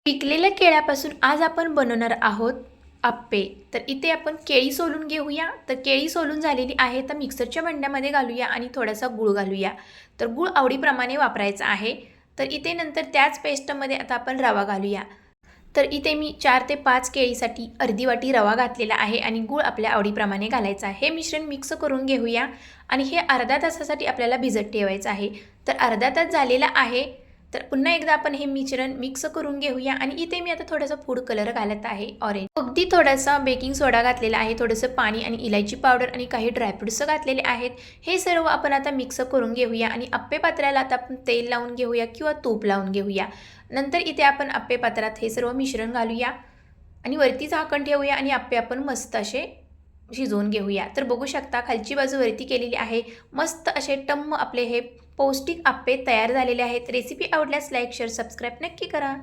पिकलेल्या केळ्यापासून आज आपण बनवणार आहोत अप्पे। तर इथे आपण केळी सोलून घेऊया। तर केळी सोलून झालेली आहे, तर मिक्सरच्या भांड्यामध्ये घालूया आणि थोडासा गूळ घालूया। तर गूळ आवडीप्रमाणे वापरायचा आहे। तर इथे नंतर त्याच पेस्टमध्ये आता आपण रवा घालूया। तर इथे मी 4 ते 5 केळीसाठी अर्धी वाटी रवा घातलेला आहे आणि गूळ आपल्या आवडीप्रमाणे घालायचा आहे। हे मिश्रण मिक्स करून घेऊया आणि हे अर्धा तासासाठी आपल्याला भिजत ठेवायचं आहे। तर अर्धा तास झालेला आहे। तर पुन्हा एकदा आपण हे मिश्रण मिक्स करून घेऊया आणि इथे मी आता थोडासा फूड कलर घालत आहे ऑरेंज। अगदी थोडासा बेकिंग सोडा घातलेला आहे, थोडंसं पाणी आणि इलायची पावडर आणि काही ड्रायफ्रुट्स घातलेले आहेत। हे सर्व आपण आता मिक्स करून घेऊया आणि अप्पे पात्राला आता आपण तेल लावून घेऊया किंवा तूप लावून घेऊया। नंतर इथे आपण अप्पे पात्रात हे सर्व मिश्रण घालूया आणि वरती झाकण ठेवूया आणि अप्पे आपण मस्त असे शिजवून घेऊया। तर बघू शकता खालची बाजू वरती केलेली आहे। मस्त असे टम्म आपले हे पौष्टिक अप्पे तयार झालेले आहेत। रेसिपी आवडल्यास लाईक शेअर सबस्क्राईब नक्की करा।